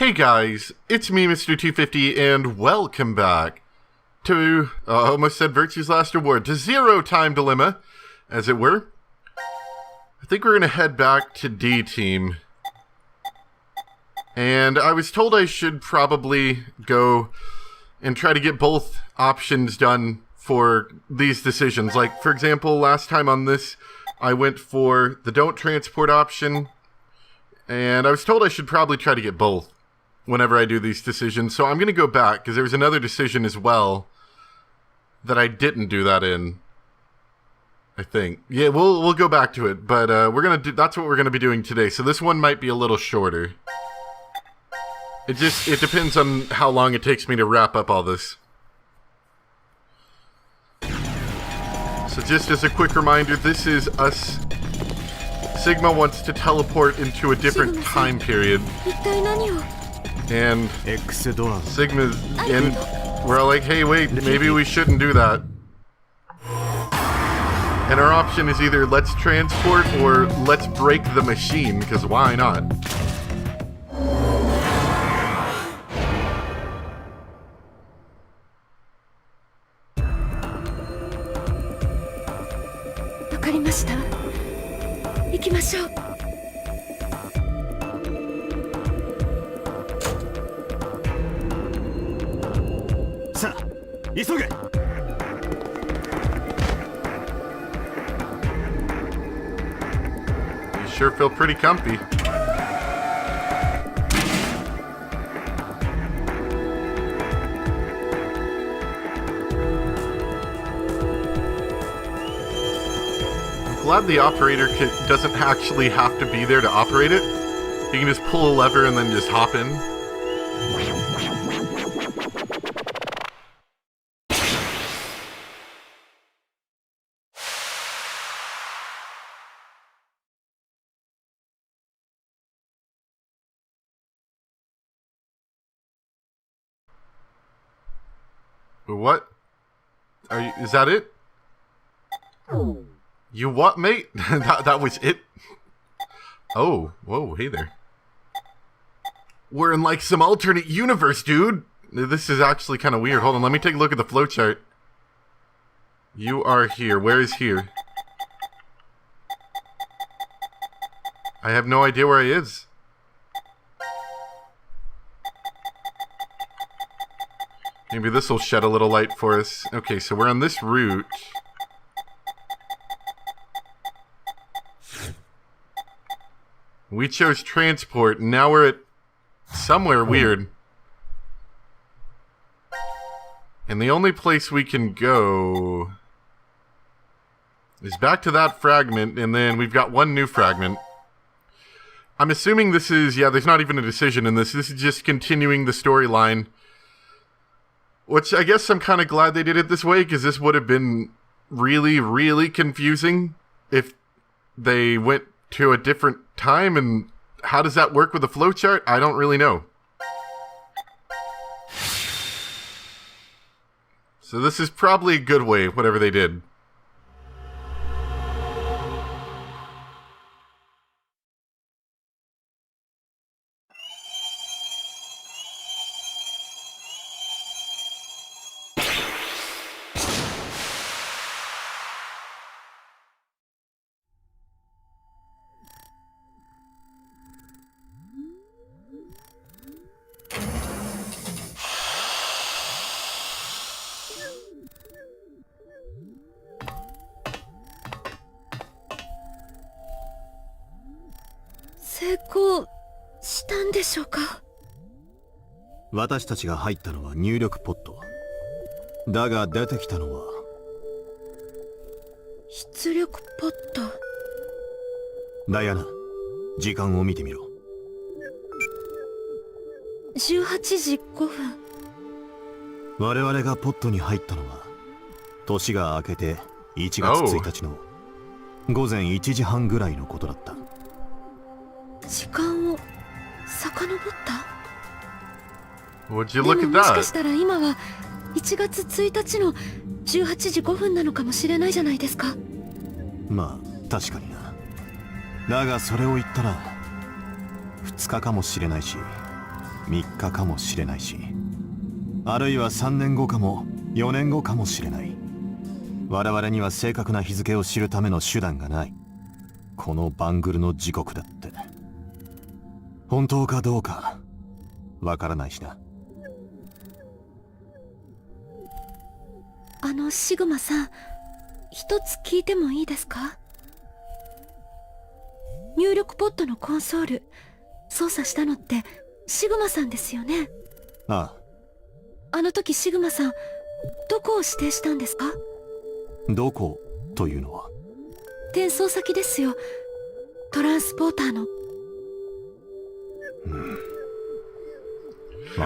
Hey guys, it's me, Mr. 250, and welcome back to, almost said Virtue's Last Reward, to Zero Time Dilemma, as it were. I think we're going to head back to D-Team. And I was told I should probably go and try to get both options done for these decisions. Like, for example, last time on this, I went for the don't transport option, and I was told I should probably try to get both whenever I do these decisions. So I'm going to go back, because there was another decision as well that I didn't do that in, I think. Yeah, we'll go back to it, but we're going to do, that's what we're going to be doing today. So this one might be a little shorter. It depends on how long it takes me to wrap up all this. So just as a quick reminder, this is us. Sigma wants to teleport into a different time period. And Sigma's in. We're all like, hey, wait, maybe we shouldn't do that. And our option is either let's transport or let's break the machine, because why not? You sure feel pretty comfy. Glad the operator doesn't actually have to be there to operate it. You can just pull a lever and then just hop in. What? Is that it? You what, mate? that was it? Oh, whoa, hey there. We're in like some alternate universe, dude. This is actually kind of weird. Hold on, let me take a look at the flowchart. You are here. Where is here? I have no idea where he is. Maybe this will shed a little light for us. Okay, so we're on this route. We chose transport, and now we're at somewhere weird. And the only place we can go is back to that fragment, and then we've got one new fragment. I'm assuming this is, yeah, there's not even a decision in this. This is just continuing the storyline. Which I guess I'm kind of glad they did it this way, because this would have been really, really confusing if they went to a different time, and how does that work with the flowchart? I don't really know. So this is probably a good way, whatever they did. Successful. 私たちが入ったのは入力ポット。だが出てきたのは出力ポット。ダイアナ、時間を見てみろ。18時5分。我々がポットに入ったのは年が明けて1月1日の午前1時半ぐらいのことだった。時間を遡った？ Would you look at that? もしかしたら今は1月1日の18時5分なのかもしれないじゃないですか。まあ確かにな。だがそれを言ったら2日かもしれないし、3日かもしれないし、あるいは3年後かも4年後かもしれない。我々には正確な日付を知るための手段がない。このバングルの時刻だって本当かどうかわからないしな。シグマさん、一つ聞いてもいいですか？入力ポットのコンソール操作したのってシグマさんですよね？ああ。あの時シグマさんどこを指定したんですか？どこというのは？転送先ですよ、トランスポーターの。I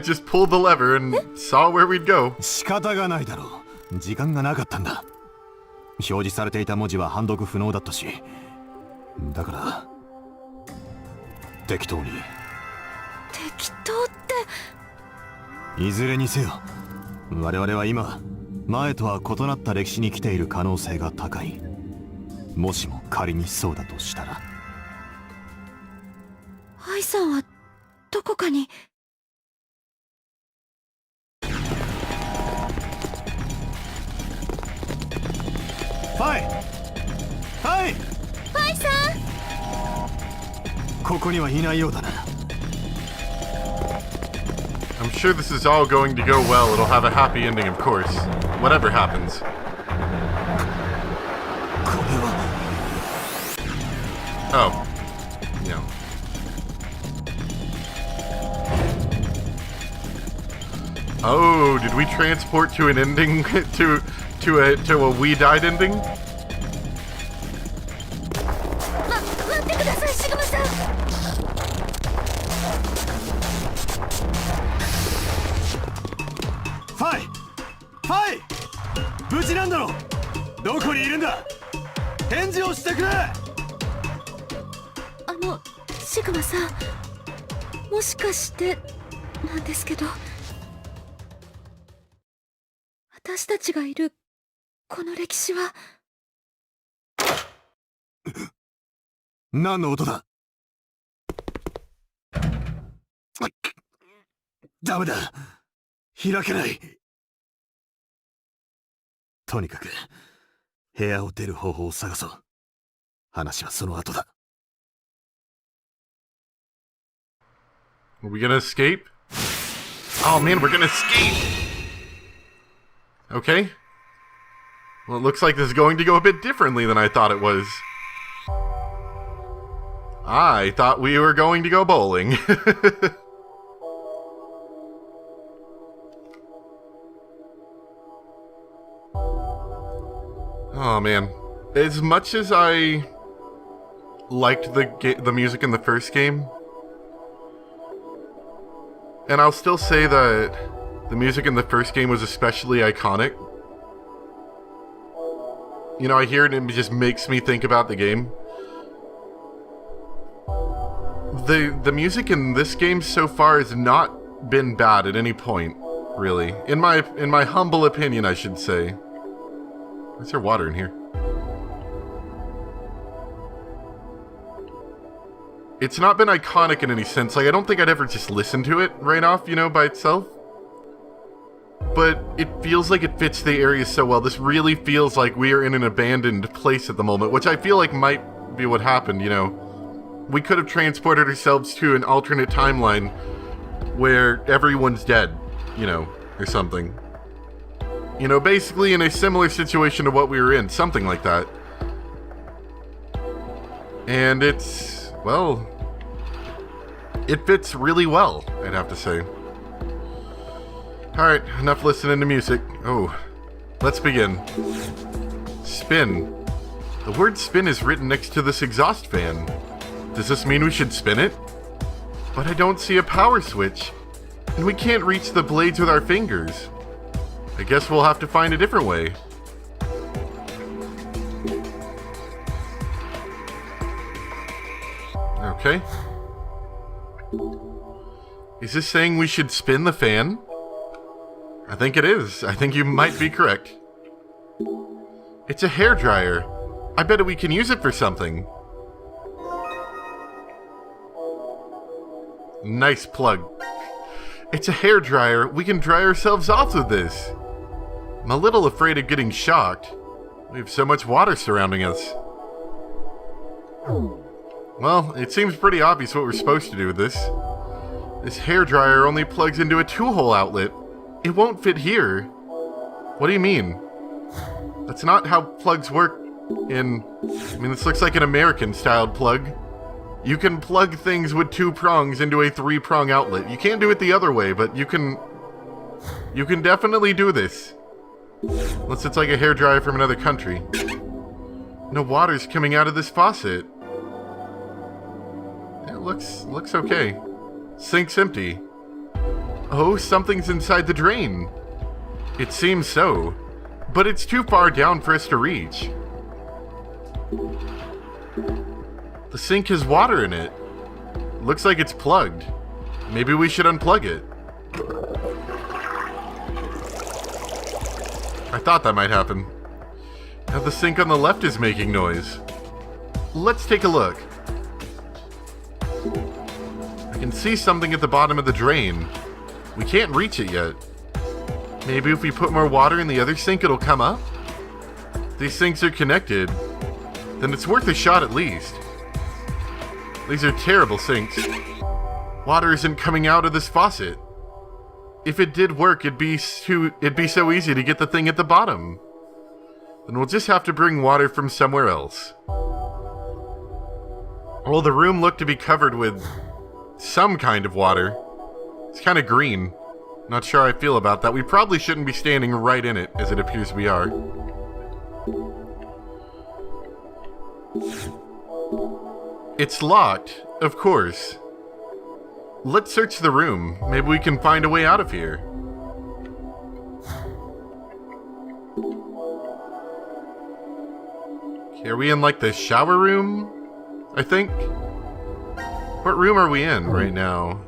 just pulled the lever and saw where we'd go. 仕方がないだろう。時間がなかったんだ。表示されていた文字は判読不能だったし、だから適当に。適当って。いずれにせよ、我々は今前とは異なった歴史に来ている可能性が高い。もしも仮にそうだとしたら。アイさんはどこかに。ファイさん、ここにはいないようだな。I'm sure this is all going to go well. It'll have a happy ending, of course. Whatever happens. これは。 Oh. Yeah. Oh, did we transport to an ending to a we died ending? 待ってください、シグマさん。ファイ無事なんだろ？どこにいるんだ？返事をしてくれ。シグマさん、もしかしてなんですけど、私たちがいるこの歴史は。何の音だ？ダメだ、開けない。とにかく部屋を出る方法を探そう。話はその後だ。Are we gonna escape? Oh man, we're gonna escape! Okay. Well, it looks like this is going to go a bit differently than I thought it was. I thought we were going to go bowling. Oh man. As much as I liked the music in the first game, and I'll still say that the music in the first game was especially iconic. You know, I hear it and it just makes me think about the game. The music in this game so far has not been bad at any point, really. In my humble opinion, I should say. Why is there water in here? It's not been iconic in any sense. Like, I don't think I'd ever just listen to it right off, you know, by itself. But it feels like it fits the area so well. This really feels like we are in an abandoned place at the moment, which I feel like might be what happened, you know. We could have transported ourselves to an alternate timeline where everyone's dead, you know, or something. You know, basically in a similar situation to what we were in, something like that. And it's, well, it fits really well, I'd have to say. Alright, enough listening to music. Oh, let's begin. Spin. The word spin is written next to this exhaust fan. Does this mean we should spin it? But I don't see a power switch, and we can't reach the blades with our fingers. I guess we'll have to find a different way. Okay. Is this saying we should spin the fan? I think it is. I think you might be correct. It's a hairdryer. I bet we can use it for something. Nice plug. It's a hairdryer. We can dry ourselves off with this. I'm a little afraid of getting shocked. We have so much water surrounding us. Well, it seems pretty obvious what we're supposed to do with this. This hairdryer only plugs into a 2-hole outlet. It won't fit here. What do you mean? That's not how plugs work this looks like an American-styled plug. You can plug things with 2 prongs into a 3-prong outlet. You can't do it the other way, but you can definitely do this. Unless it's like a hairdryer from another country. No water's coming out of this faucet. It looks okay. Sink's empty. Oh, something's inside the drain. It seems so. But it's too far down for us to reach. The sink has water in it. Looks like it's plugged. Maybe we should unplug it. I thought that might happen. Now the sink on the left is making noise. Let's take a look. I can see something at the bottom of the drain. We can't reach it yet. Maybe if we put more water in the other sink, it'll come up? These sinks are connected. Then it's worth a shot at least. These are terrible sinks. Water isn't coming out of this faucet. If it did work, it'd be so easy to get the thing at the bottom. Then we'll just have to bring water from somewhere else. Well, the room looked to be covered with some kind of water. It's kind of green. Not sure how I feel about that. We probably shouldn't be standing right in it, as it appears we are. It's locked, of course. Let's search the room. Maybe we can find a way out of here. Okay, are we in like the shower room? I think. What room are we in right now?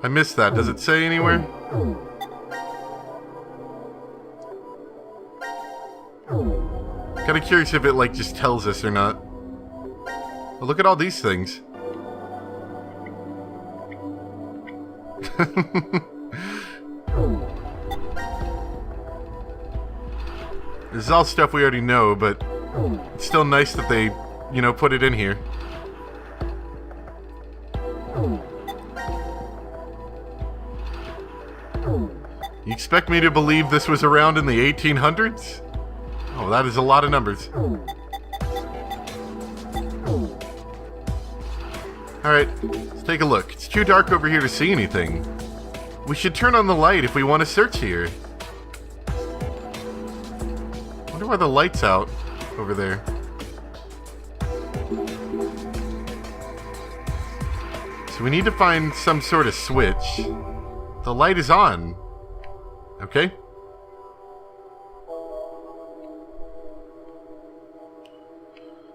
I missed that. Does it say anywhere? Kind of curious if it like just tells us or not. But look at all these things. This is all stuff we already know, but it's still nice that they, put it in here. You expect me to believe this was around in the 1800s? Oh, that is a lot of numbers. Alright, let's take a look. It's too dark over here to see anything. We should turn on the light if we want to search here. Wonder why the light's out over there. So we need to find some sort of switch. The light is on. Okay.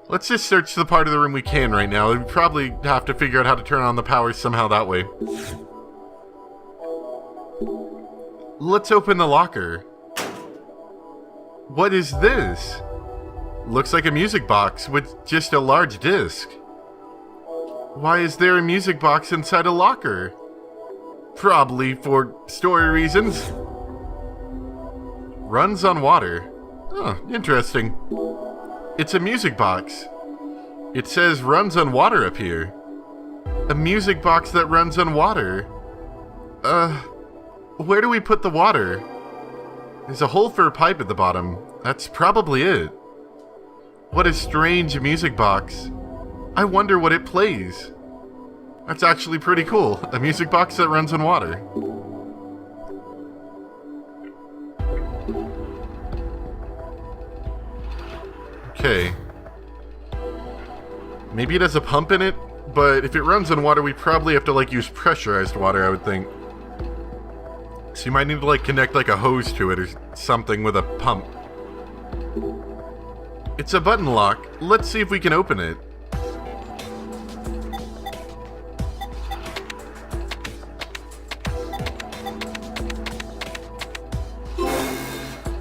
Let's just search the part of the room we can right now. We probably have to figure out how to turn on the power somehow that way. Let's open the locker. What is this? Looks like a music box with just a large disc. Why is there a music box inside a locker? Probably for story reasons. Runs on water. Oh, interesting. It's a music box. It says runs on water up here. A music box that runs on water. Where do we put the water? There's a hole for a pipe at the bottom. That's probably it. What a strange music box. I wonder what it plays. That's actually pretty cool. A music box that runs on water. Okay. Maybe it has a pump in it, but if it runs on water, we probably have to, use pressurized water, I would think. So you might need to, connect, a hose to it or something with a pump. It's a button lock. Let's see if we can open it.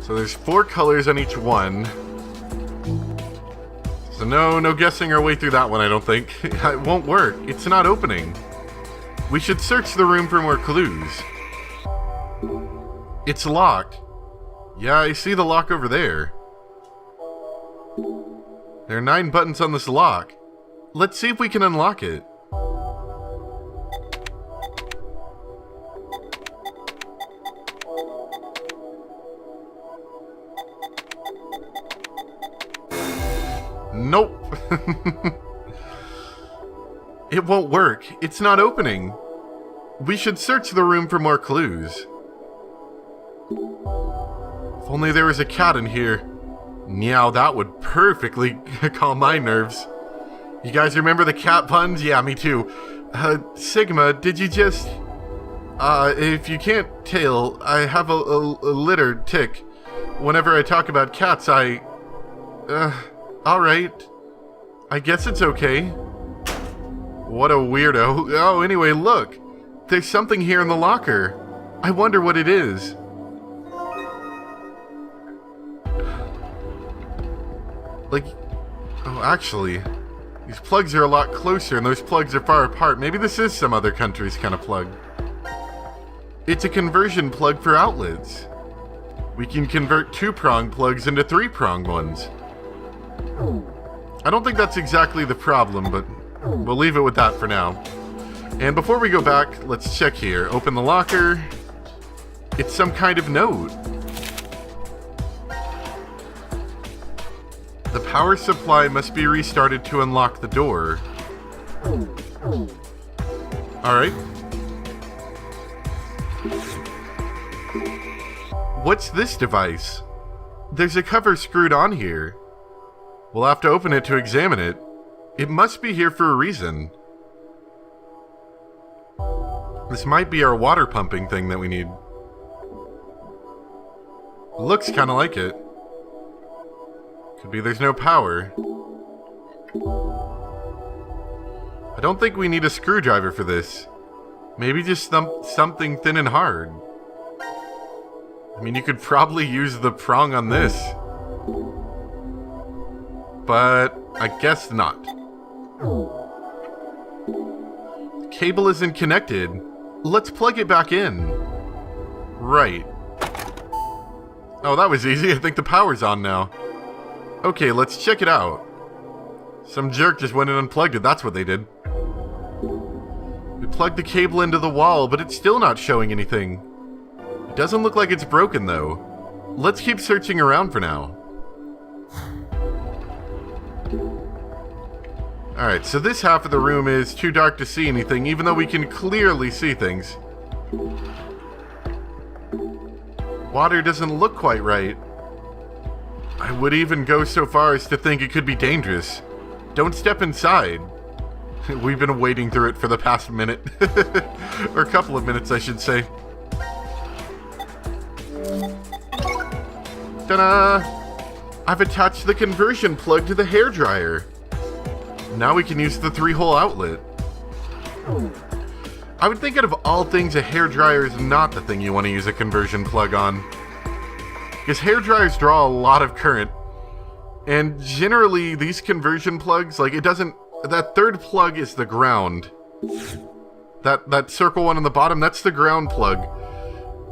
So there's 4 colors on each one. So no guessing our way through that one, I don't think. It won't work. It's not opening. We should search the room for more clues. It's locked. Yeah, I see the lock over there. There are 9 buttons on this lock. Let's see if we can unlock it. Nope. It won't work. It's not opening. We should search the room for more clues. If only there was a cat in here. Meow, that would perfectly calm my nerves. You guys remember the cat puns? Yeah, me too. Sigma, did you just... if you can't tell, I have a litter tick. Whenever I talk about cats, alright. I guess it's okay. What a weirdo. Oh, anyway, look. There's something here in the locker. I wonder what it is. Like... Oh, actually... These plugs are a lot closer, and those plugs are far apart. Maybe this is some other country's kind of plug. It's a conversion plug for outlets. We can convert 2-prong plugs into 3-prong ones. I don't think that's exactly the problem, but we'll leave it with that for now. And before we go back, let's check here. Open the locker. It's some kind of note. The power supply must be restarted to unlock the door. Alright. What's this device? There's a cover screwed on here. We'll have to open it to examine it. It must be here for a reason. This might be our water pumping thing that we need. Looks kind of like it. Could be there's no power. I don't think we need a screwdriver for this. Maybe just something thin and hard. I mean, you could probably use the prong on this. But I guess not. The cable isn't connected. Let's plug it back in. Right. Oh, that was easy. I think the power's on now. Okay, let's check it out. Some jerk just went and unplugged it. That's what they did. We plugged the cable into the wall, but it's still not showing anything. It doesn't look like it's broken, though. Let's keep searching around for now. Alright, so this half of the room is too dark to see anything, even though we can clearly see things. Water doesn't look quite right. I would even go so far as to think it could be dangerous. Don't step inside. We've been wading through it for the past minute. Or a couple of minutes, I should say. Ta-da! I've attached the conversion plug to the hairdryer. Now we can use the 3-hole outlet. I would think out of all things, a hairdryer is not the thing you want to use a conversion plug on. Because hairdryers draw a lot of current. And generally, these conversion plugs, like, it doesn't... That third plug is the ground. That circle one on the bottom, that's the ground plug.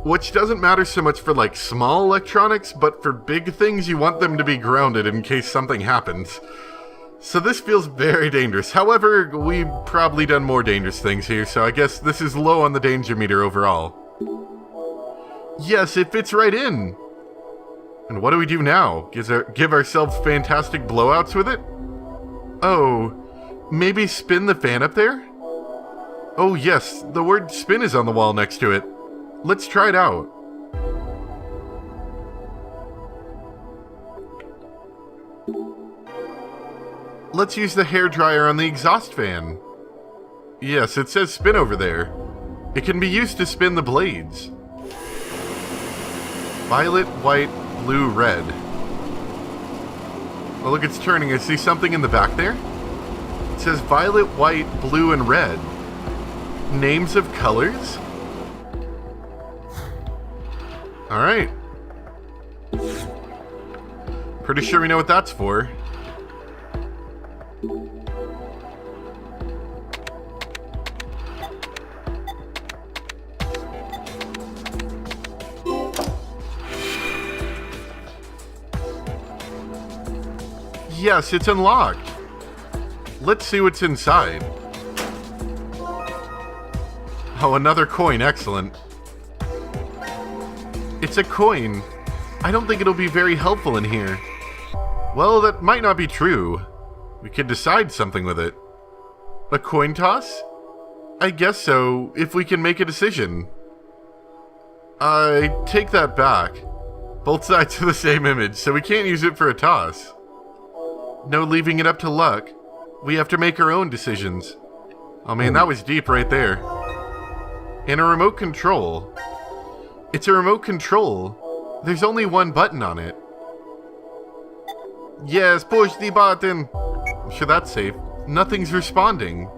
Which doesn't matter so much for, like, small electronics, but for big things, you want them to be grounded in case something happens. So this feels very dangerous. However, we've probably done more dangerous things here, so I guess this is low on the danger meter overall. Yes, it fits right in. And what do we do now? Give ourselves fantastic blowouts with it? Oh, maybe spin the fan up there? Oh yes, the word spin is on the wall next to it. Let's try it out. Let's use the hairdryer on the exhaust fan. Yes, it says spin over there. It can be used to spin the blades. Violet, white, blue, red. Oh, look, it's turning. I see something in the back there. It says violet, white, blue, and red. Names of colors? Alright. Pretty sure we know what that's for. Yes, it's unlocked. Let's see what's inside. Oh, another coin. Excellent. It's a coin. I don't think it'll be very helpful in here. Well, that might not be true. We could decide something with it. A coin toss? I guess so, if we can make a decision. I take that back. Both sides are the same image, so we can't use it for a toss. No leaving it up to luck. We have to make our own decisions. Oh man, that was deep right there. And a remote control. It's a remote control. There's only one button on it. Yes, push the button. I'm sure that's safe. Nothing's responding.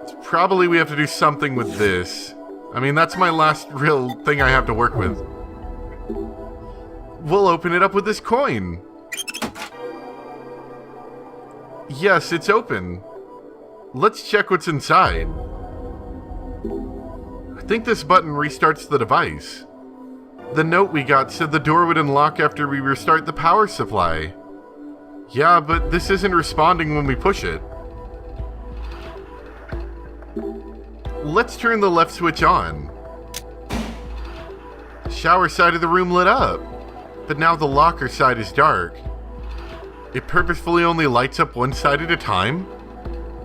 It's probably we have to do something with this. I mean, that's my last real thing I have to work with. We'll open it up with this coin. Yes, it's open. Let's check what's inside. I think this button restarts the device. The note we got said the door would unlock after we restart the power supply. Yeah, but this isn't responding when we push it. Let's turn the left switch on. The shower side of the room lit up, but now the locker side is dark. It purposefully only lights up one side at a time?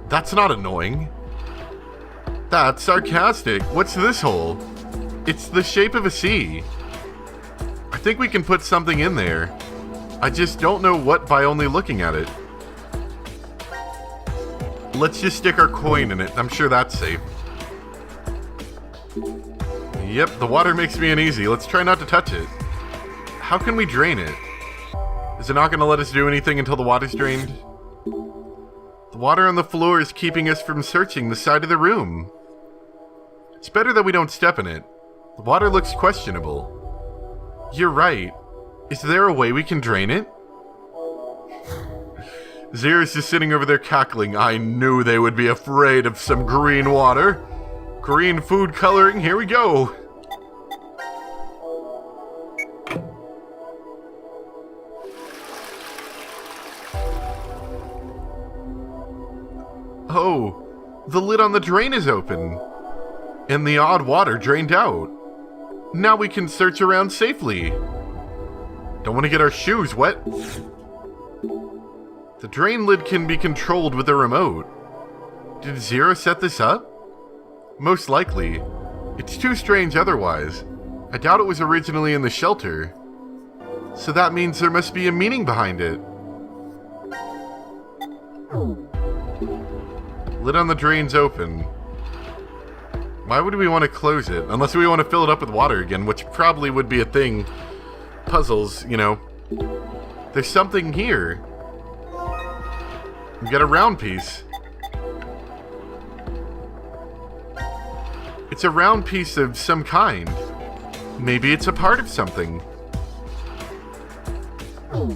That's not annoying. That's sarcastic. What's this hole? It's the shape of a C. I think we can put something in there. I just don't know what by only looking at it. Let's just stick our coin in it. I'm sure that's safe. Yep, the water makes me uneasy. Let's try not to touch it. How can we drain it? Is it not going to let us do anything until the water's drained? The water on the floor is keeping us from searching the side of the room. It's better that we don't step in it. The water looks questionable. You're right. Is there a way we can drain it? Zira's just sitting over there cackling. I knew they would be afraid of some green water. Green food coloring, here we go. Oh, the lid on the drain is open. And the odd water drained out. Now we can search around safely. Don't want to get our shoes wet. The drain lid can be controlled with a remote. Did Zero set this up? Most likely. It's too strange otherwise. I doubt it was originally in the shelter. So that means there must be a meaning behind it. Lid on the drain's open. Why would we want to close it? Unless we want to fill it up with water again, which probably would be a thing. Puzzles, you know. There's something here. We got a round piece. It's a round piece of some kind. Maybe it's a part of something.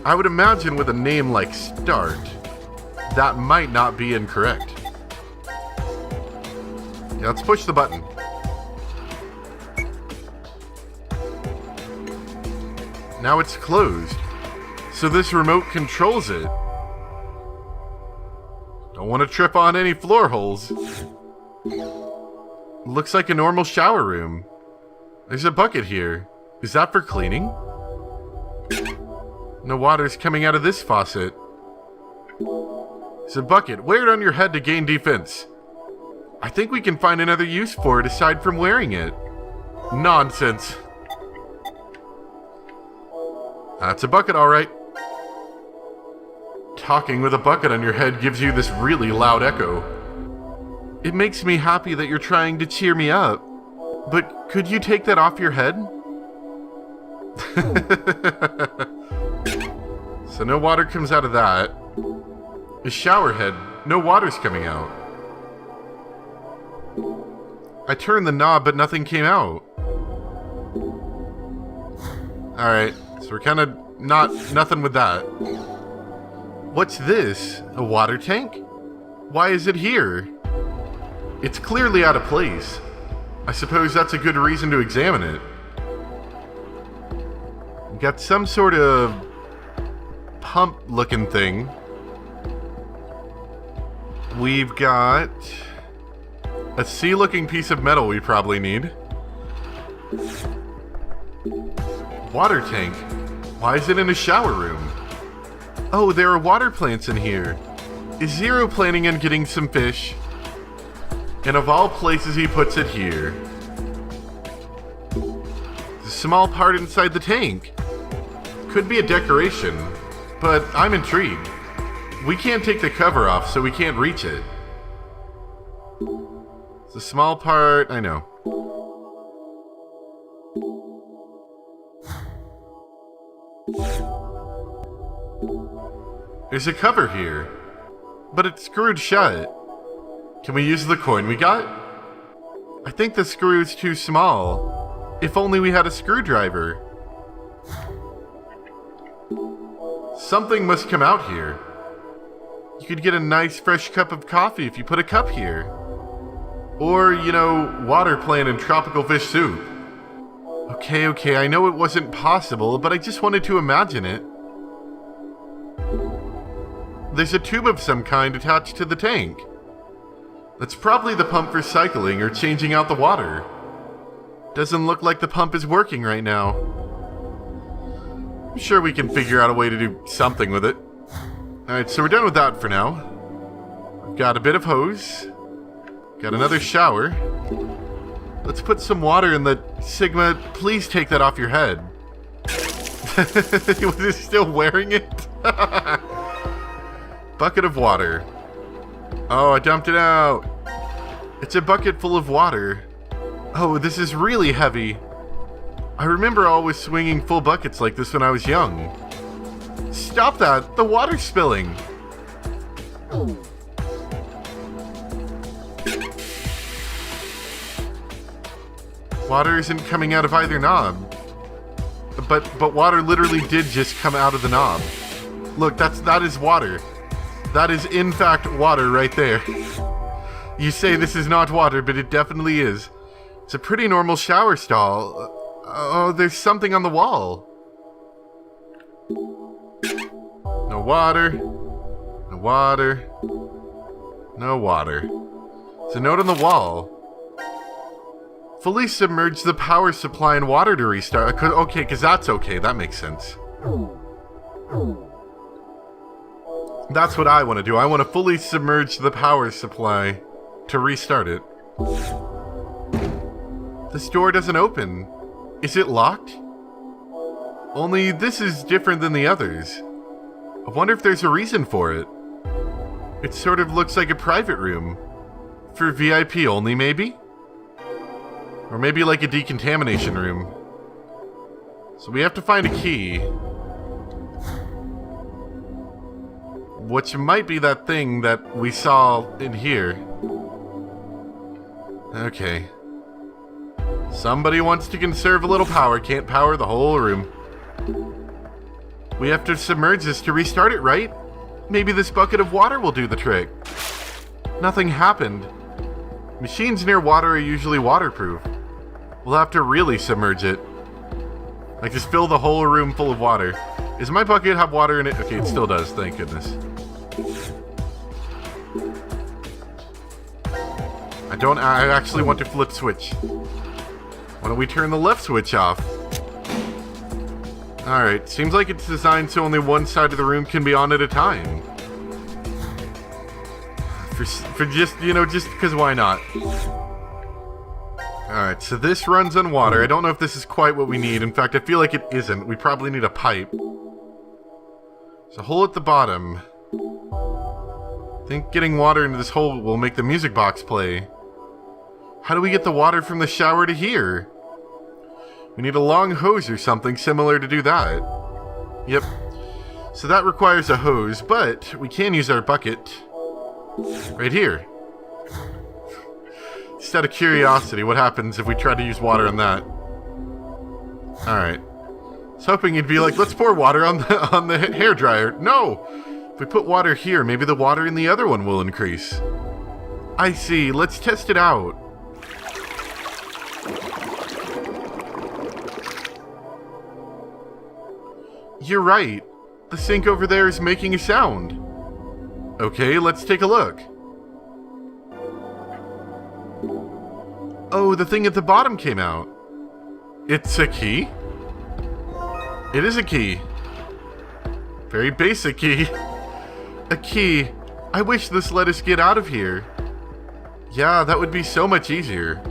I would imagine with a name like Start, that might not be incorrect. Yeah, let's push the button. Now it's closed. So this remote controls it. Don't want to trip on any floor holes. Looks like a normal shower room. There's a bucket here. Is that for cleaning? No water's coming out of this faucet. It's a bucket. Wear it on your head to gain defense. I think we can find another use for it aside from wearing it. Nonsense. That's a bucket, alright. Talking with a bucket on your head gives you this really loud echo. It makes me happy that you're trying to cheer me up. But could you take that off your head? So no water comes out of that. A shower head. No water's coming out. I turned the knob, but nothing came out. Alright, so we're kind of nothing with that. What's this? A water tank? Why is it here? It's clearly out of place. I suppose that's a good reason to examine it. We've got some sort of pump looking thing. We've got a C looking piece of metal we probably need. Water tank. Why is it in a shower room? Oh, there are water plants in here. Is Zero planning on getting some fish? And of all places, he puts it here. The small part inside the tank. Could be a decoration, but I'm intrigued. We can't take the cover off, so we can't reach it. It's a small part, I know. There's a cover here, but it's screwed shut. Can we use the coin we got? I think the screw is too small. If only we had a screwdriver. Something must come out here. You could get a nice fresh cup of coffee if you put a cup here. Or, you know, water plant and tropical fish soup. Okay, I know it wasn't possible, but I just wanted to imagine it. There's a tube of some kind attached to the tank. That's probably the pump for cycling or changing out the water. Doesn't look like the pump is working right now. I'm sure we can figure out a way to do something with it. Alright, so we're done with that for now. We've got a bit of hose. Got another shower. Let's put some water in the... Sigma, please take that off your head. Was he still wearing it? Bucket of water. Oh, I dumped it out. It's a bucket full of water. Oh, this is really heavy. I remember always swinging full buckets like this when I was young. Stop that! The water's spilling! Water isn't coming out of either knob. But water literally did just come out of the knob. Look, that is water. That is in fact water right there. You say this is not water, but it definitely is. It's a pretty normal shower stall. Oh, there's something on the wall. No water. No water. No water. There's a note on the wall. Fully submerge the power supply in water to restart. Okay, because that's okay. That makes sense. That's what I want to do. I want to fully submerge the power supply to restart it. This door doesn't open. Is it locked? Only this is different than the others. I wonder if there's a reason for it. It sort of looks like a private room. For VIP only, maybe? Or maybe like a decontamination room. So we have to find a key. Which might be that thing that we saw in here. Okay. Somebody wants to conserve a little power, can't power the whole room. We have to submerge this to restart it, right? Maybe this bucket of water will do the trick. Nothing happened. Machines near water are usually waterproof. We'll have to really submerge it. Like just fill the whole room full of water. Does my bucket have water in it? Okay, it still does, thank goodness. I actually want to flip switch. Why don't we turn the left switch off? Alright, seems like it's designed so only one side of the room can be on at a time. For just, you know, just because why not? Alright, so this runs on water. I don't know if this is quite what we need. In fact, I feel like it isn't. We probably need a pipe. There's a hole at the bottom. I think getting water into this hole will make the music box play. How do we get the water from the shower to here? We need a long hose or something similar to do that. Yep. So that requires a hose, but we can use our bucket right here. Just out of curiosity, what happens if we try to use water on that? Alright. I was hoping you'd be like, let's pour water on the hairdryer. No! If we put water here, maybe the water in the other one will increase. I see. Let's test it out. You're right. The sink over there is making a sound. Okay, let's take a look. Oh, the thing at the bottom came out. It's a key? It is a key. Very basic key. A key. I wish this let us get out of here. Yeah, that would be so much easier.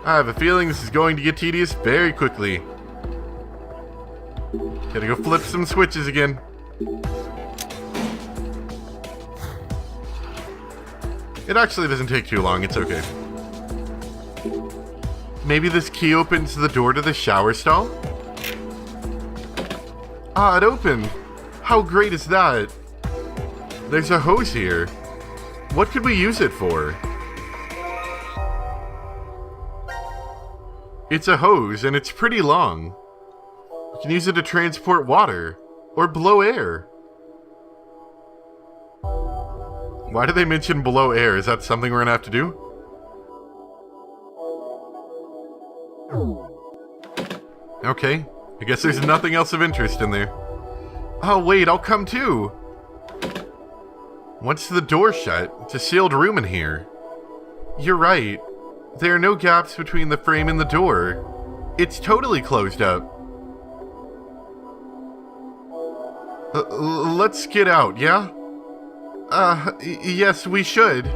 I have a feeling this is going to get tedious very quickly. Gotta go flip some switches again. It actually doesn't take too long, it's okay. Maybe this key opens the door to the shower stall? Ah, it opened! How great is that? There's a hose here. What could we use it for? It's a hose, and it's pretty long. We can use it to transport water, or blow air. Why do they mention blow air? Is that something we're gonna have to do? Okay, I guess there's nothing else of interest in there. Oh wait, I'll come too! Once the door's shut, it's a sealed room in here. You're right. There are no gaps between the frame and the door. It's totally closed up. Let's get out, yeah? Yes, we should.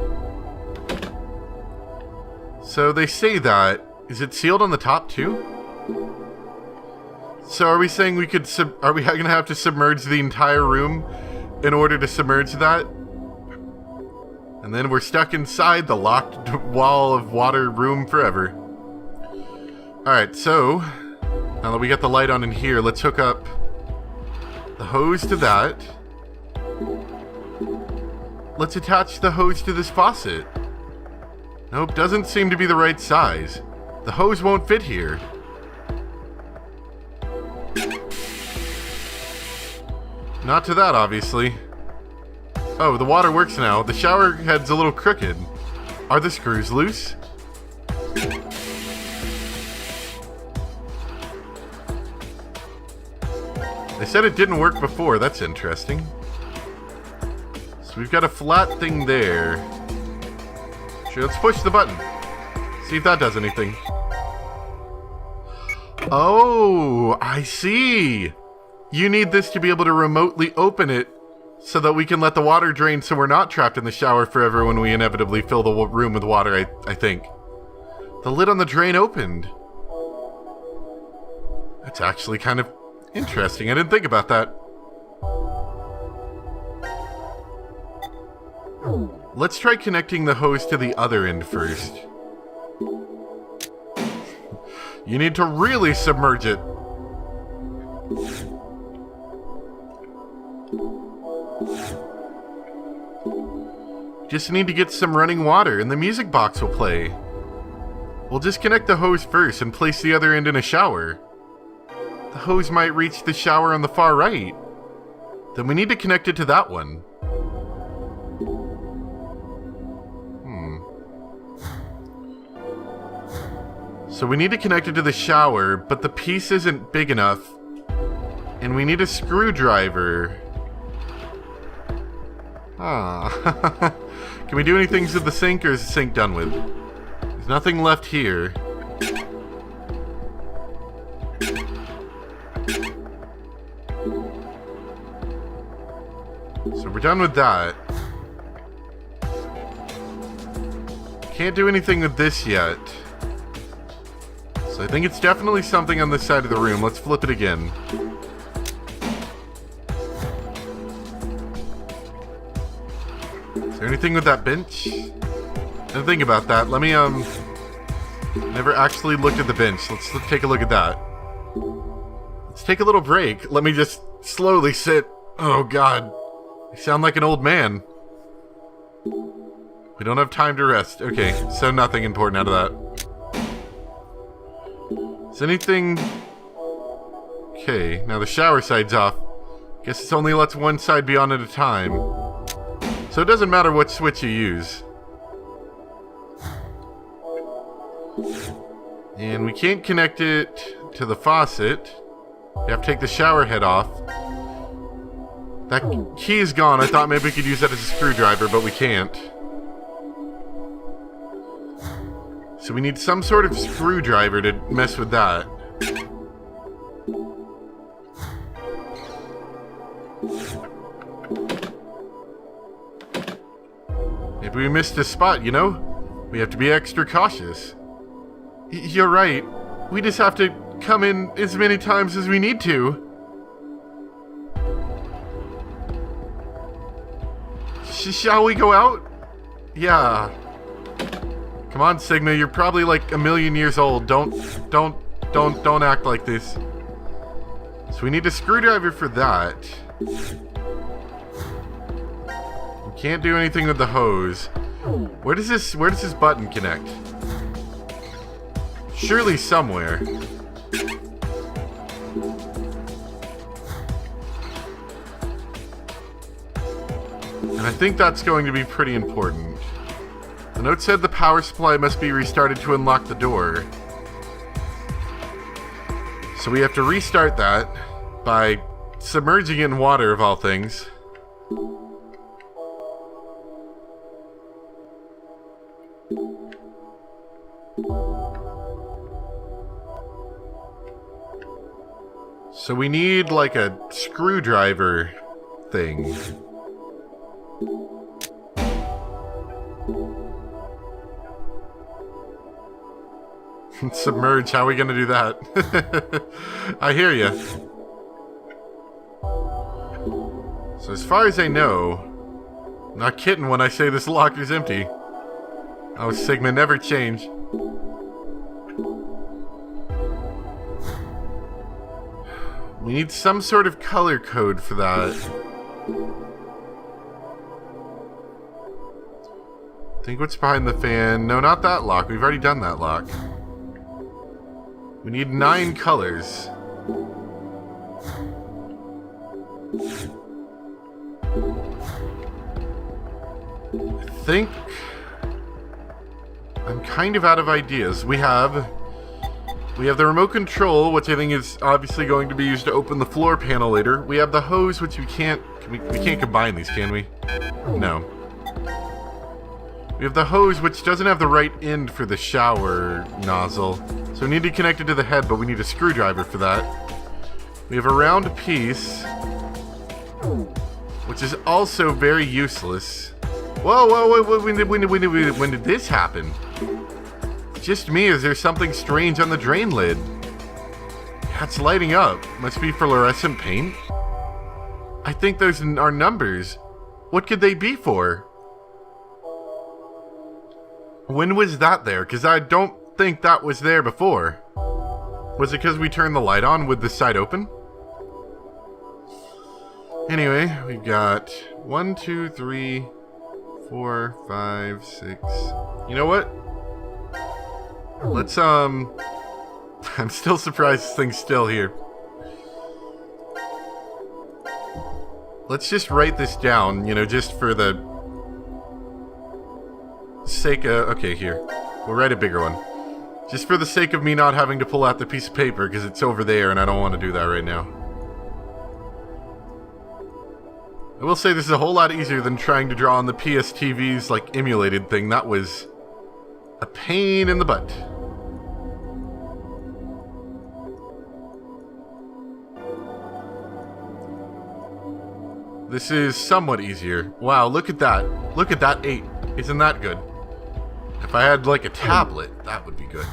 So they say that. Is it sealed on the top too? So are we saying we could are we gonna have to submerge the entire room in order to submerge that? And then we're stuck inside the locked wall of water room forever. Alright, so now that we got the light on in here, let's hook up the hose to that. Let's attach the hose to this faucet. Nope, doesn't seem to be the right size. The hose won't fit here. Not to that, obviously. Oh, the water works now. The shower head's a little crooked. Are the screws loose? They said it didn't work before. That's interesting. So we've got a flat thing there. Sure, let's push the button. See if that does anything. Oh, I see. You need this to be able to remotely open it so that we can let the water drain so we're not trapped in the shower forever when we inevitably fill the room with water, I think. The lid on the drain opened. That's actually kind of interesting. I didn't think about that. Let's try connecting the hose to the other end first. You need to really submerge it. Just need to get some running water and the music box will play. We'll disconnect the hose first and place the other end in a shower. The hose might reach the shower on the far right. Then we need to connect it to that one. So we need to connect it to the shower, but the piece isn't big enough. And we need a screwdriver. Ah. Can we do anything with the sink, or is the sink done with? There's nothing left here. So we're done with that. Can't do anything with this yet. So I think it's definitely something on this side of the room. Let's flip it again. Is there anything with that bench? Didn't think about that. Let me, never actually looked at the bench. Let's take a look at that. Let's take a little break. Let me just slowly sit. Oh, God. I sound like an old man. We don't have time to rest. Okay, so nothing important out of that. Is anything... Okay, now the shower side's off. Guess it only lets one side be on at a time. So it doesn't matter what switch you use. And we can't connect it to the faucet. We have to take the shower head off. That key is gone. I thought maybe we could use that as a screwdriver, but we can't. So we need some sort of screwdriver to mess with that. Maybe we missed a spot, you know? We have to be extra cautious. You're right. We just have to come in as many times as we need to. Shall we go out? Yeah. Come on, Sigma, you're probably like a million years old. Don't act like this. So we need a screwdriver for that. We can't do anything with the hose. Where does this button connect? Surely somewhere. And I think that's going to be pretty important. The note said the power supply must be restarted to unlock the door. So we have to restart that by submerging it in water, of all things. So we need like a screwdriver thing. Submerge, how are we gonna do that? I hear ya. So as far as I know, I'm not kidding when I say this locker's empty. Oh, Sigma, never change. We need some sort of color code for that. Think what's behind the fan. No, not that lock. We've already done that lock. We need 9 colors. I think I'm kind of out of ideas. We have the remote control, which I think is obviously going to be used to open the floor panel later. We have the hose, which we can't combine these, can we? No. We have the hose, which doesn't have the right end for the shower nozzle. So we need to connect it to the head, but we need a screwdriver for that. We have a round piece, which is also very useless. Whoa, when did this happen? Just me, is there something strange on the drain lid? Yeah, it's lighting up. Must be fluorescent paint. I think those are numbers. What could they be for? When was that there? Because I don't think that was there before. Was it because we turned the light on with the side open? Anyway, we've got 1, 2, 3, 4, 5, 6. You know what? Let's, I'm still surprised this thing's still here. Let's just write this down, you know, just for the sake of... Okay, here. We'll write a bigger one. Just for the sake of me not having to pull out the piece of paper, because it's over there, and I don't want to do that right now. I will say this is a whole lot easier than trying to draw on the PSTV's, like, emulated thing. That was a pain in the butt. This is somewhat easier. Wow, look at that. Look at that 8. Isn't that good? If I had, like, a tablet, that would be good.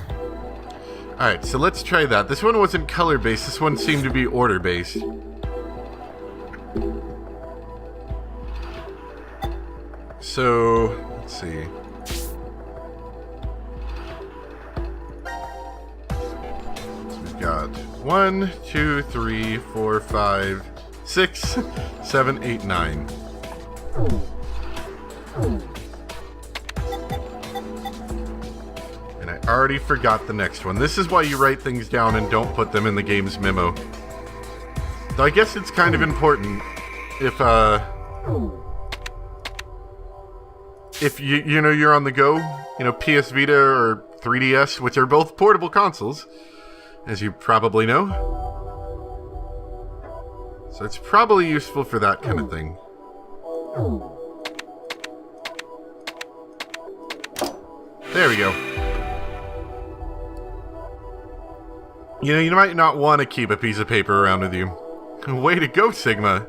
Alright, so let's try that. This one wasn't color-based. This one seemed to be order-based. So, let's see. So we've got 1, 2, 3, 4, 5, 6, 7, 8, 9. And I already forgot the next one. This is why you write things down and don't put them in the game's memo. Though I guess it's kind of important if you know you're on the go, you know, PS Vita or 3DS, which are both portable consoles, as you probably know. So it's probably useful for that kind of thing. There we go. You know, you might not want to keep a piece of paper around with you. Way to go, Sigma.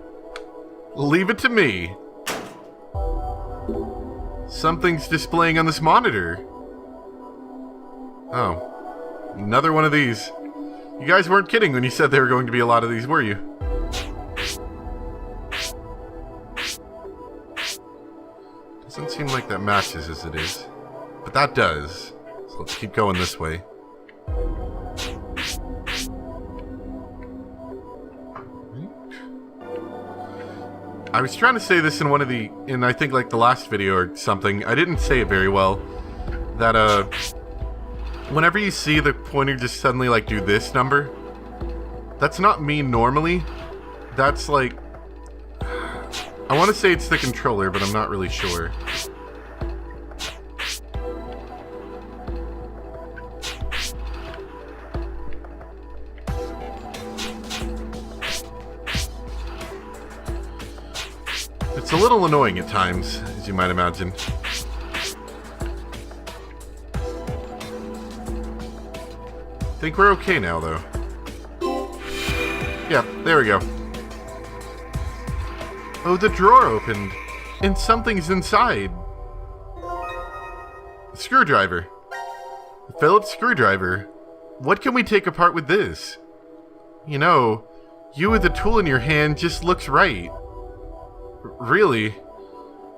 Leave it to me. Something's displaying on this monitor. Oh. Another one of these. You guys weren't kidding when you said there were going to be a lot of these, were you? Doesn't seem like that matches as it is. But that does. So let's keep going this way. I was trying to say this in in I think like the last video or something. I didn't say it very well. That, whenever you see the pointer just suddenly like do this number, that's not me normally. That's like, I want to say it's the controller, but I'm not really sure. It's a little annoying at times, as you might imagine. I think we're okay now, though. Yeah, there we go. Oh, the drawer opened, and something's inside. A screwdriver. A Phillips screwdriver. What can we take apart with this? You know, you with a tool in your hand just looks right. Really?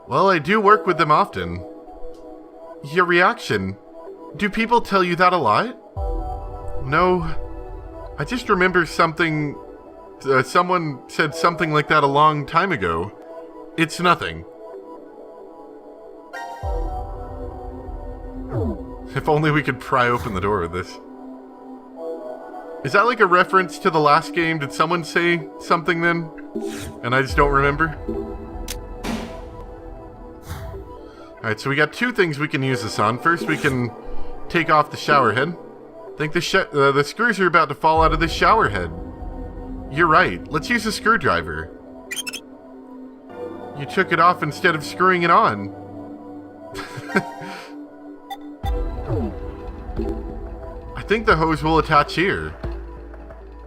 Well, I do work with them often. Your reaction? Do people tell you that a lot? No. I just remember something... someone said something like that a long time ago. It's nothing. If only we could pry open the door with this. Is that like a reference to the last game? Did someone say something then? And I just don't remember? Alright, so we got two things we can use this on. First, we can take off the shower head. I think the screws are about to fall out of the shower head. You're right. Let's use a screwdriver. You took it off instead of screwing it on. I think the hose will attach here.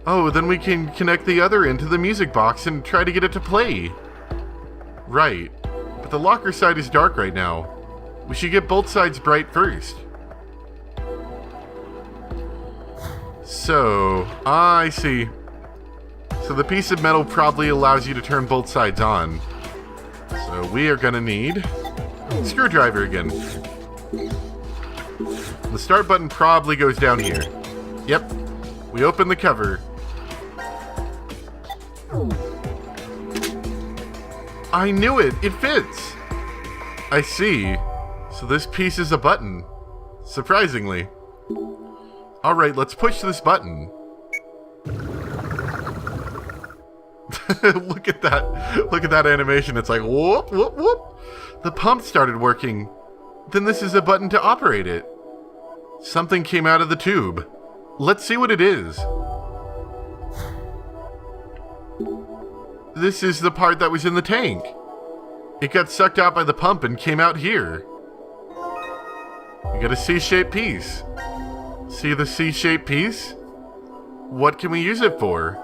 Oh, then we can connect the other end to the music box and try to get it to play. Right. But the locker side is dark right now. We should get both sides bright first. So, I see. So the piece of metal probably allows you to turn both sides on. So we are gonna need a screwdriver again. The start button probably goes down here. Yep. We open the cover. I knew it! It fits! I see. So this piece is a button. Surprisingly. Alright, let's push this button. Look at that. Look at that animation. It's like, whoop, whoop, whoop. The pump started working. Then this is a button to operate it. Something came out of the tube. Let's see what it is. This is the part that was in the tank. It got sucked out by the pump and came out here. We got a C-shaped piece. See the C-shaped piece? What can we use it for?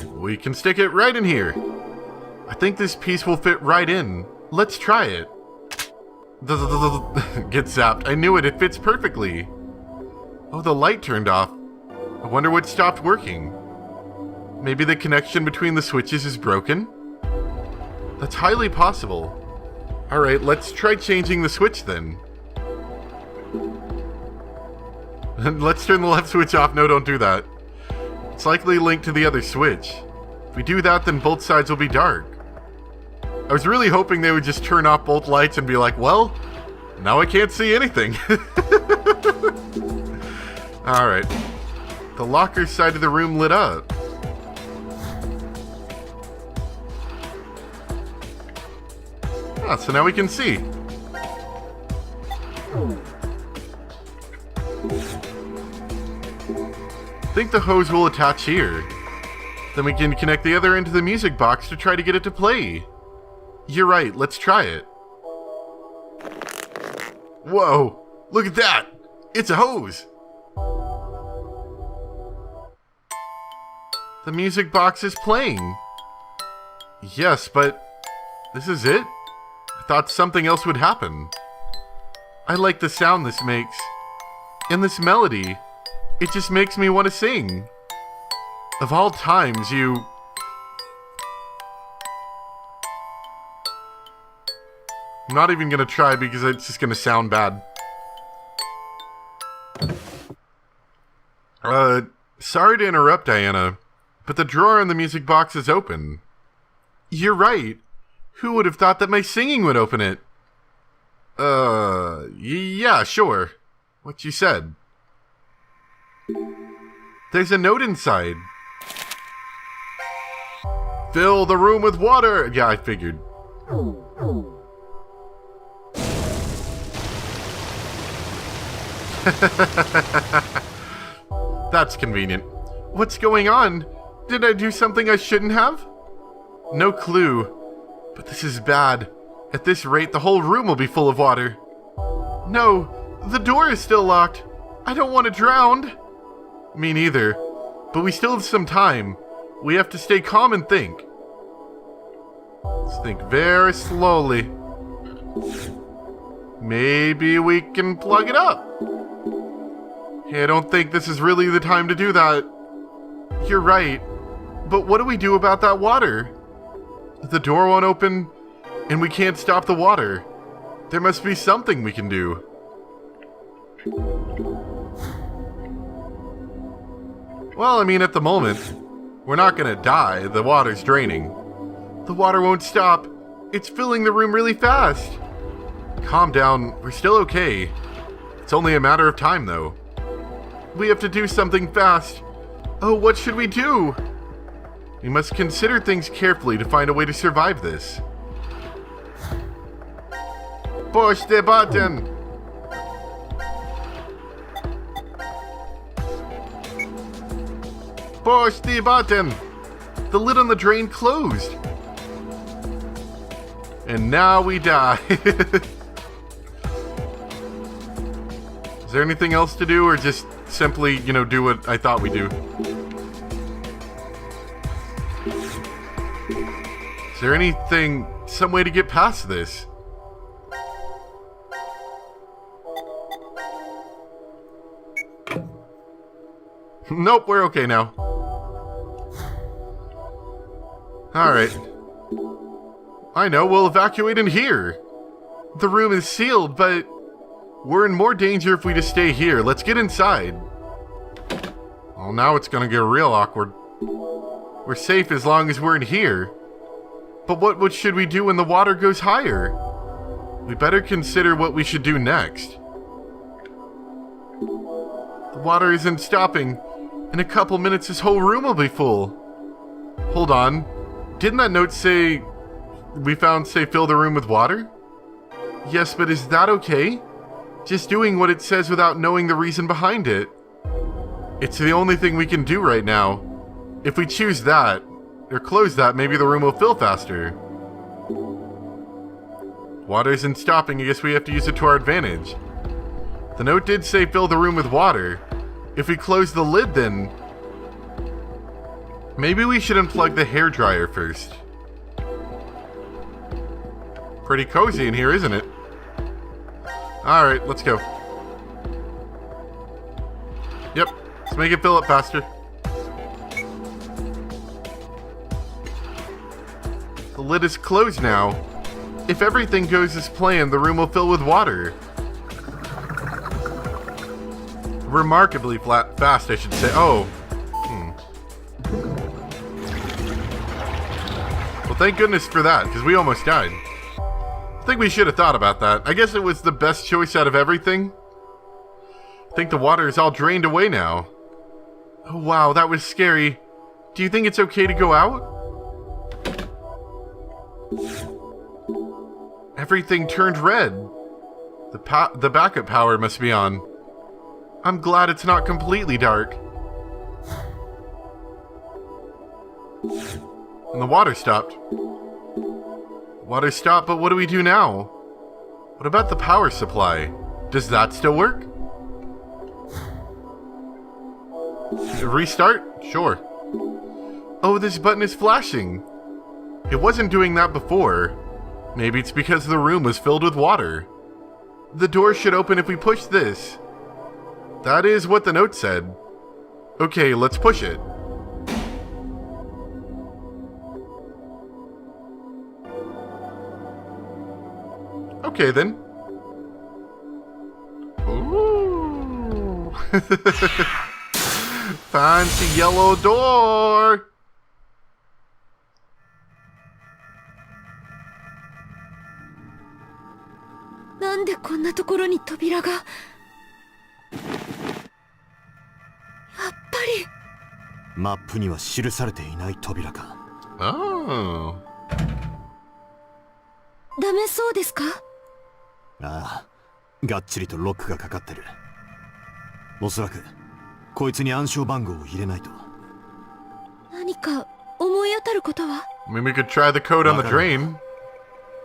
We can stick it right in here. I think this piece will fit right in. Let's try it. Get zapped. I knew it. It fits perfectly. Oh, the light turned off. I wonder what stopped working. Maybe the connection between the switches is broken? That's highly possible. Alright, let's try changing the switch then. Let's turn the left switch off. No, don't do that. It's likely linked to the other switch. If we do that, then both sides will be dark. I was really hoping they would just turn off both lights and be like, well, now I can't see anything. Alright. The locker side of the room lit up. Ah, so now we can see. think the hose will attach here. Then we can connect the other end to the music box to try to get it to play. You're right, let's try it. Whoa, look at that! It's a hose! The music box is playing. Yes, but this is it? I thought something else would happen. I like the sound this makes. And this melody. It just makes me want to sing. Of all times, you... I'm not even gonna try because it's just gonna sound bad. Sorry to interrupt, Diana, but the drawer in the music box is open. You're right. Who would have thought that my singing would open it? Yeah, sure. What you said. There's a note inside. Fill the room with water! Yeah, I figured. That's convenient. What's going on? Did I do something I shouldn't have? No clue. But this is bad. At this rate, the whole room will be full of water. No, the door is still locked. I don't want to drown. Me neither. But we still have some time. We have to stay calm and think. Let's think very slowly. Maybe we can plug it up. Hey, I don't think this is really the time to do that. You're right. But what do we do about that water? The door won't open, and we can't stop the water. There must be something we can do. Well, I mean, at the moment, we're not gonna die. The water's draining. The water won't stop. It's filling the room really fast. Calm down. We're still okay. It's only a matter of time, though. We have to do something fast. Oh, what should we do? We must consider things carefully to find a way to survive this. Push the button! Push the button! The lid on the drain closed. And now we die. Is there anything else to do, or just simply, do what I thought we do? Is there anything, some way to get past this? Nope, we're okay now. Alright. I know, we'll evacuate in here. The room is sealed, but we're in more danger if we just stay here. Let's get inside. Well, now it's gonna get real awkward. We're safe as long as we're in here. But what should we do when the water goes higher? We better consider what we should do next. The water isn't stopping. In a couple minutes, this whole room will be full. Hold on. Didn't that note say fill the room with water? Yes, but is that okay? Just doing what it says without knowing the reason behind it. It's the only thing we can do right now. If we choose that, or close that, maybe the room will fill faster. Water isn't stopping, I guess we have to use it to our advantage. The note did say fill the room with water. If we close the lid then... Maybe we should unplug the hairdryer first. Pretty cozy in here, isn't it? Alright, let's go. Yep, let's make it fill up faster. The lid is closed now. If everything goes as planned, the room will fill with water. Remarkably fast, I should say. Oh. Well, thank goodness for that, because we almost died. I think we should have thought about that. I guess it was the best choice out of everything. I think the water is all drained away now. Oh, wow, that was scary. Do you think it's okay to go out? Everything turned red. The backup power must be on. I'm glad it's not completely dark. And the water stopped. Water stopped, but what do we do now? What about the power supply? Does that still work? Restart? Sure. Oh, this button is flashing. It wasn't doing that before. Maybe it's because the room was filled with water. The door should open if we push this. That is what the note said. Okay, let's push it. Okay, then. Ooh. Fancy yellow door. Nandeこんなところに扉が。やっぱり。マップには記されていない扉か。Oh. ダメそうですか？ああ、がっちりとロックがかかってる。おそらくこいつに暗証番号を入れないと。何か思い当たることは？ Maybe we could try the code on the drain.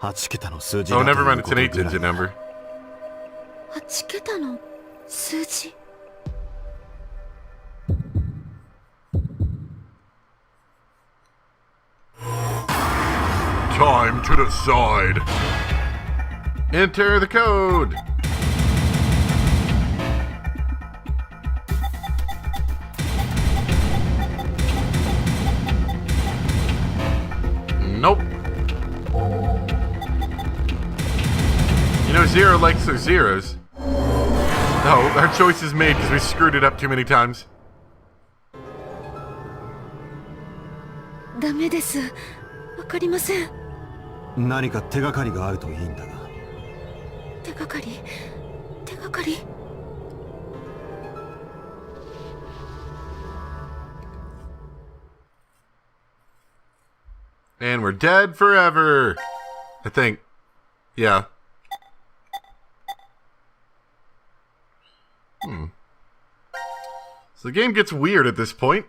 8桁の数字 Oh, だと never い mind. う It's こ an とぐらい 8-digit number. 8桁の数字。Time to decide. Enter the code. Nope. You know, Zero likes their zeros. No, our choice is made because we screwed it up too many times. ダメです。わかりません。何か手がかりがあるといいんだが。手がかり。手がかり。And we're dead forever. I think. Yeah. So the game gets weird at this point.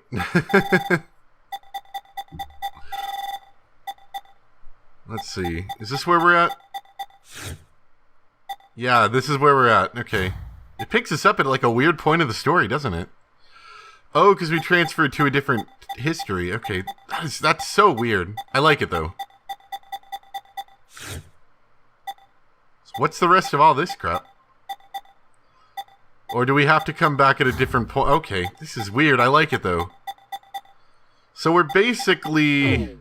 Let's see. Is this where we're at? Yeah, this is where we're at. Okay. It picks us up at like a weird point of the story, doesn't it? Oh, because we transferred to a different history. Okay. That's so weird. I like it, though. So what's the rest of all this crap? Or do we have to come back at a different point? Okay. This is weird. I like it, though. So we're basically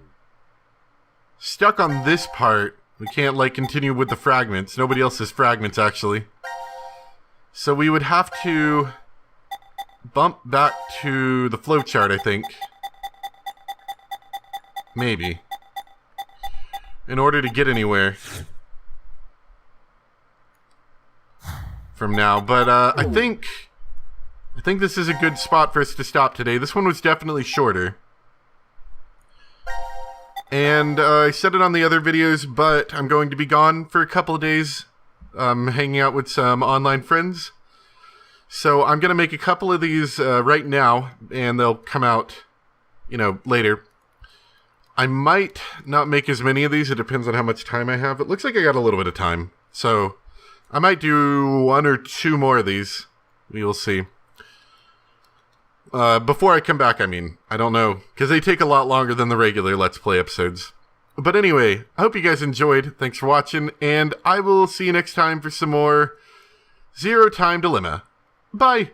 stuck on this part. We can't, like, continue with the fragments. Nobody else has fragments, actually. So we would have to bump back to the flowchart, I think. Maybe. In order to get anywhere. From now. But, I think this is a good spot for us to stop today. This one was definitely shorter. And I said it on the other videos, but I'm going to be gone for a couple of days, hanging out with some online friends. So I'm going to make a couple of these right now, and they'll come out, later. I might not make as many of these. It depends on how much time I have. It looks like I got a little bit of time. So I might do 1 or 2 more of these. We will see. Before I come back, I mean. I don't know. Because they take a lot longer than the regular Let's Play episodes. But anyway, I hope you guys enjoyed. Thanks for watching. And I will see you next time for some more Zero Time Dilemma. Bye!